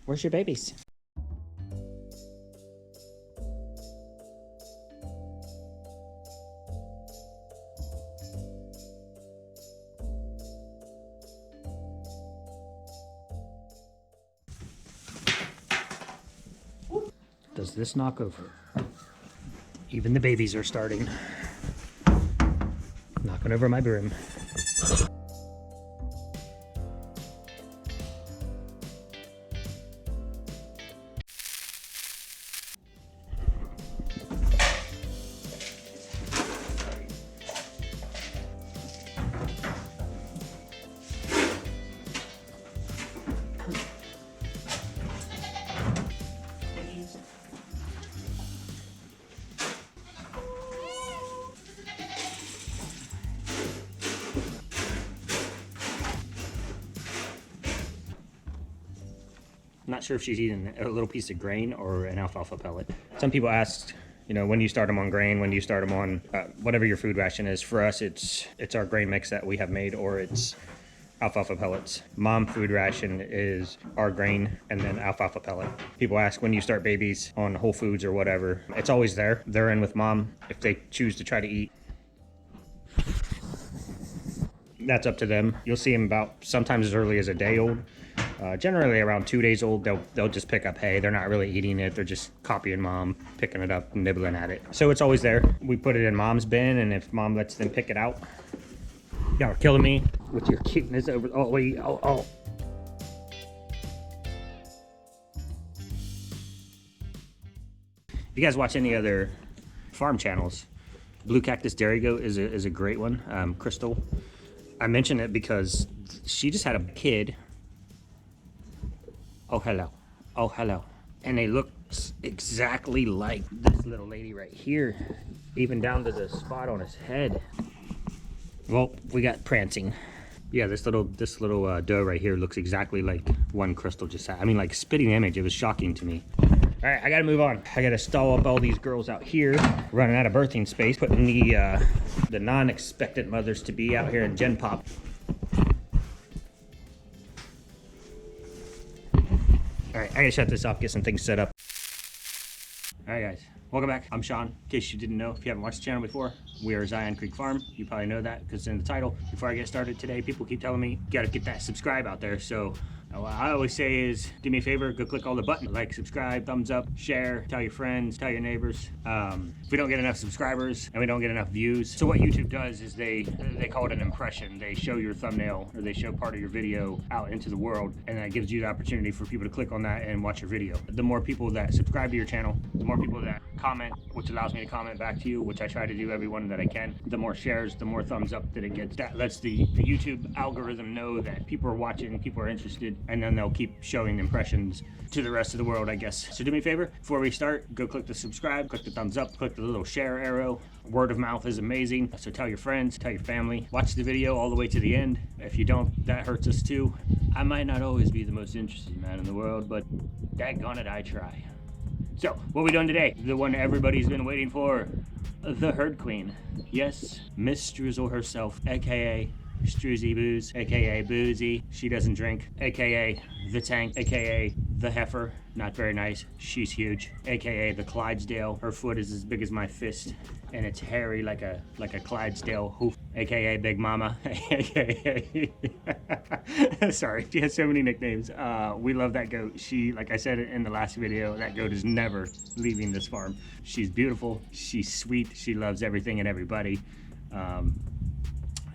Where's your babies? Does this knock over? Even the babies are starting. Knocking over my broom. Not sure if she's eating a little piece of grain or an alfalfa pellet. Some people ask, you know, when do you start them on grain? When do you start them on whatever your food ration is? For us, it's our grain mix that we have made, or it's alfalfa pellets. Mom food ration is our grain and then alfalfa pellet. People ask when you start babies on Whole Foods or whatever. It's always there. They're in with mom. If they choose to try to eat, that's up to them. You'll see them about sometimes as early as a day old. Generally around 2 days old, they'll just pick up hay. They're not really eating it. They're just copying mom, picking it up, nibbling at it. So it's always there. We put it in mom's bin, and if mom lets them pick it out, y'all are killing me with your cuteness over. Oh, wait, oh. If you guys watch any other farm channels, Blue Cactus Dairy Goat is a great one. Crystal. I mention it because she just had a kid. Oh, hello. Oh, hello. And they look exactly like this little lady right here, even down to the spot on his head. Well, we got prancing. Yeah, this little doe right here looks exactly like one Crystal just had. I mean, like spitting image. It was shocking to me. All right, I gotta move on. I gotta stall up all these girls out here, running out of birthing space, putting the non-expectant mothers to be out here in Gen Pop. All right, I gotta shut this off, get some things set up. All right, guys, welcome back. I'm Sean. In case you didn't know, if you haven't watched the channel before, we are Zion Creek Farm. You probably know that because it's in the title. Before I get started today, people keep telling me, you gotta get that subscribe out there. So what I always say is, do me a favor, go click all the buttons, like, subscribe, thumbs up, share, tell your friends, tell your neighbors. If we don't get enough subscribers and we don't get enough views, so what YouTube does is they call it an impression. They show your thumbnail, or they show part of your video out into the world, and that gives you the opportunity for people to click on that and watch your video. The more people that subscribe to your channel, the more people that comment, which allows me to comment back to you, which I try to do every one that I can, the more shares, the more thumbs up that it gets. That lets the YouTube algorithm know that people are watching, people are interested, and then they'll keep showing impressions to the rest of the world, I guess. So do me a favor, before we start, go click the subscribe, click the thumbs up, click the little share arrow. Word of mouth is amazing, so tell your friends, tell your family. Watch the video all the way to the end. If you don't, that hurts us too. I might not always be the most interesting man in the world, but daggone it, I try. So, what are we doing today? The one everybody's been waiting for, the herd queen. Yes, Miss STREUSEL herself, aka Struzzy Booze, aka Boozy. She doesn't drink, aka the Tank, aka the Heifer. Not very nice. She's huge, aka the Clydesdale. Her foot is as big as my fist, and it's hairy like a Clydesdale hoof, aka Big Mama, aka sorry, she has so many nicknames. We love that goat. She, like I said in the last video, that goat is never leaving this farm. She's beautiful, she's sweet, she loves everything and everybody.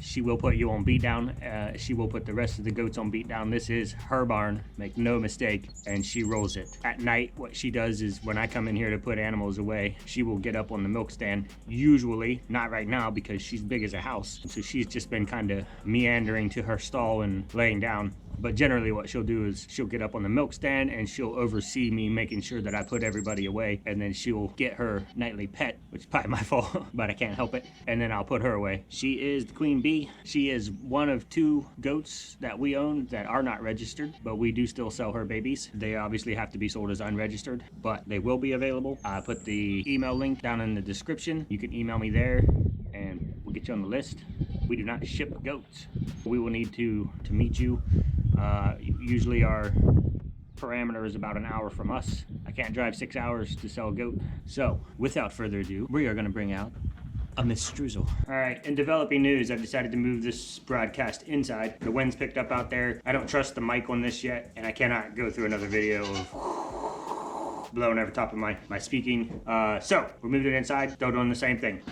She will put you on beat down. She will put the rest of the goats on beat down. This is her barn, make no mistake, and she rolls it. At night, what she does is when I come in here to put animals away, she will get up on the milk stand. Usually, not right now because she's big as a house. So she's just been kind of meandering to her stall and laying down. But generally what she'll do is she'll get up on the milk stand and she'll oversee me making sure that I put everybody away, and then she'll get her nightly pet, which is probably my fault, but I can't help it, and then I'll put her away. She is the queen bee. She is one of 2 goats that we own that are not registered, but we do still sell her babies. They obviously have to be sold as unregistered, but they will be available. I put the email link down in the description. You can email me there and we'll get you on the list. We do not ship goats. We will need to meet you. Usually our parameter is about an hour from us. I can't drive 6 hours to sell a goat. So, without further ado, we are gonna bring out a Miss Streusel. All right, in developing news, I've decided to move this broadcast inside. The wind's picked up out there. I don't trust the mic on this yet, and I cannot go through another video of blowing over top of my speaking. So, we moved it inside, still doing the same thing.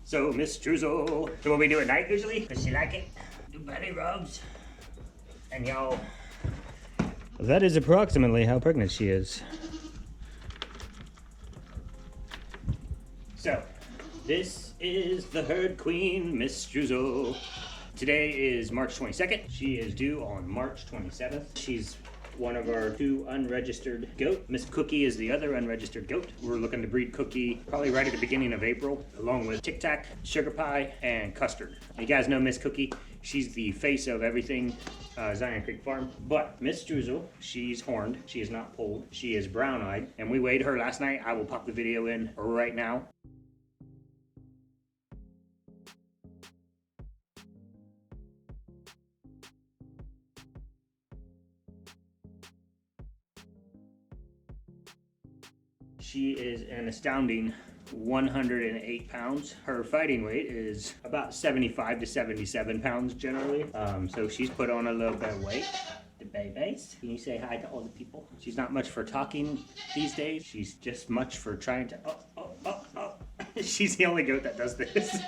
So, Miss Streusel, so what we do at night usually, does she like it? Do belly rubs. And y'all, that is approximately how pregnant she is. So, this is the herd queen, Miss Streusel. Today is March 22nd. She is due on March 27th. She's one of our 2 unregistered goat. Miss Cookie is the other unregistered goat. We're looking to breed Cookie probably right at the beginning of April, along with Tic Tac, Sugar Pie, and Custard. You guys know Miss Cookie. She's the face of everything Zion Creek Farm. But Miss Streusel, she's horned. She is not polled. She is brown-eyed. And we weighed her last night. I will pop the video in right now. She is an astounding 108 pounds. Her fighting weight is about 75 to 77 pounds generally. So she's put on a little bit of weight. The babies. Can you say hi to all the people? She's not much for talking these days. She's just much for trying to, She's the only goat that does this.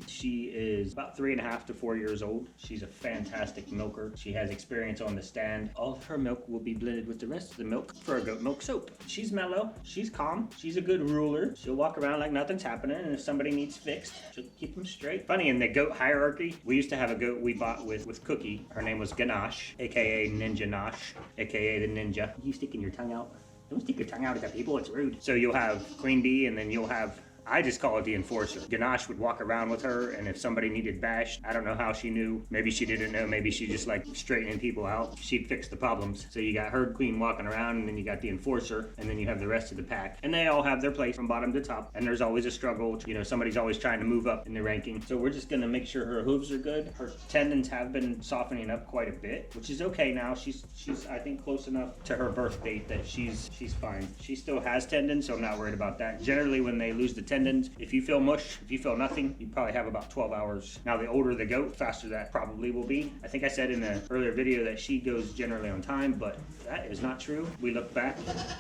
She is about 3.5 to 4 years old. She's a fantastic milker. She has experience on the stand. All of her milk will be blended with the rest of the milk for a goat milk soap. She's mellow. She's calm. She's a good ruler. She'll walk around like nothing's happening, and if somebody needs fixed, she'll keep them straight. Funny, in the goat hierarchy, we used to have a goat we bought with Cookie. Her name was Ganache, aka Ninja Nosh, aka the Ninja. You sticking your tongue out? Don't stick your tongue out at the people, it's rude. So you'll have Queen Bee, and then you'll have, I just call it the enforcer. Ganache would walk around with her, and if somebody needed bashed, I don't know how she knew. Maybe she didn't know, maybe she just like straightening people out. She'd fix the problems. So you got herd queen walking around, and then you got the enforcer, and then you have the rest of the pack. And they all have their place from bottom to top, and there's always a struggle. You know, somebody's always trying to move up in the ranking. So we're just gonna make sure her hooves are good. Her tendons have been softening up quite a bit, which is okay now. She's I think close enough to her birth date that she's fine. She still has tendons, so I'm not worried about that. Generally, when they lose the tendons, if you feel mush, if you feel nothing, you probably have about 12 hours. Now, the older the goat, faster that probably will be. I think I said in an earlier video that she goes generally on time, but that is not true. We look back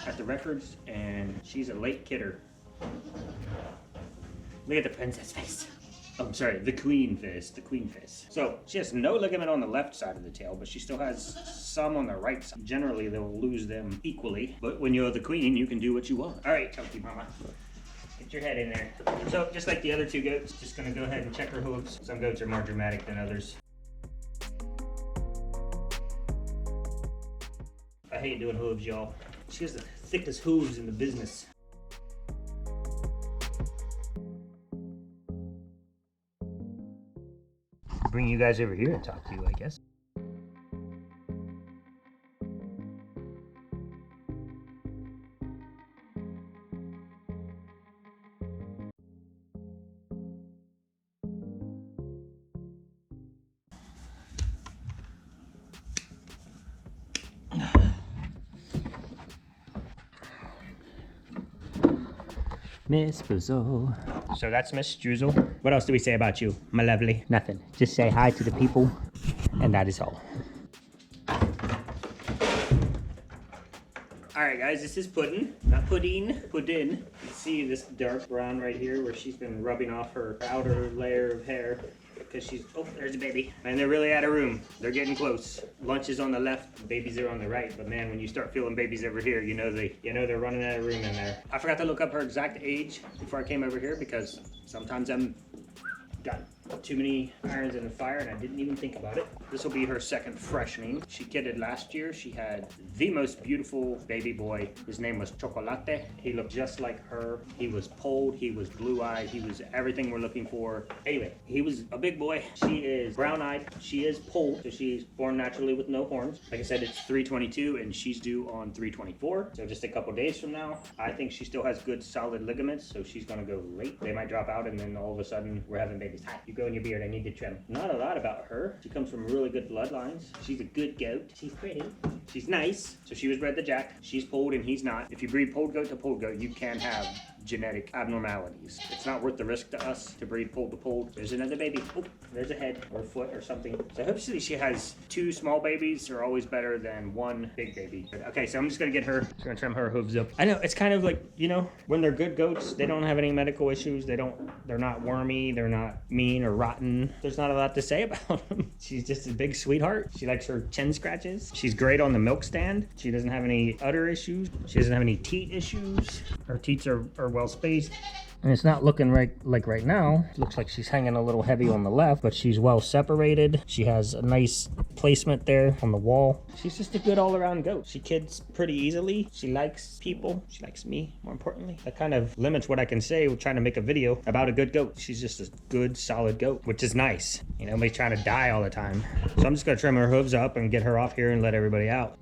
at the records, and she's a late kidder. Look at the princess face. Oh, I'm sorry, the queen face, So she has no ligament on the left side of the tail, but she still has some on the right side. Generally, they'll lose them equally, but when you're the queen, you can do what you want. All right, Chunky Mama. Get your head in there. So, just like the other 2 goats, just gonna go ahead and check her hooves. Some goats are more dramatic than others. I hate doing hooves, y'all. She has the thickest hooves in the business. Bring you guys over here and talk to you, I guess. Miss Streusel. So that's Miss Streusel. What else do we say about you, my lovely? Nothing. Just say hi to the people, and that is all. Alright guys, this is Puddin. Not Puddin, Puddin. You see this dark brown right here where she's been rubbing off her outer layer of hair. Because she's, oh, there's a baby. And they're really out of room. They're getting close. Lunch is on the left, babies are on the right. But man, when you start feeling babies over here, you know they're running out of room in there. I forgot to look up her exact age before I came over here because sometimes I'm done. too many irons in the fire, and I didn't even think about it. This will be her second freshening. She kidded last year. She had the most beautiful baby boy. His name was Chocolate. He looked just like her. He was polled, he was blue-eyed, he was everything we're looking for. Anyway, he was a big boy. She is brown-eyed. She is polled, so she's born naturally with no horns. Like I said, it's 322 and she's due on 324, so just a couple days from now. I think she still has good solid ligaments, so she's gonna go late. They might drop out and then all of a sudden we're having babies. Hi, you grow in your beard, I need to trim. Not a lot about her. She comes from really good bloodlines. She's a good goat. She's pretty. She's nice. So she was bred to Jack. She's polled and he's not. If you breed polled goat to polled goat, you can have genetic abnormalities. It's not worth the risk to us to breed polled to polled. There's another baby. Oh, there's a head or a foot or something. So hopefully she has 2 small babies. Are always better than 1 big baby. Okay, so I'm just gonna get her. Just gonna trim her hooves up. I know it's kind of like, you know, when they're good goats, they don't have any medical issues. They're not wormy. They're not mean or rotten. There's not a lot to say about them. She's just a big sweetheart. She likes her chin scratches. She's great on the milk stand. She doesn't have any udder issues. She doesn't have any teat issues. Her teats are well spaced. And it's not looking like right now. It looks like she's hanging a little heavy on the left, but she's well separated. She has a nice placement there on the wall. She's just a good all-around goat. She kids pretty easily. She likes people. She likes me, more importantly. That kind of limits what I can say with trying to make a video about a good goat. She's just a good, solid goat, which is nice. You know, nobody's trying to die all the time. So I'm just gonna trim her hooves up and get her off here and let everybody out.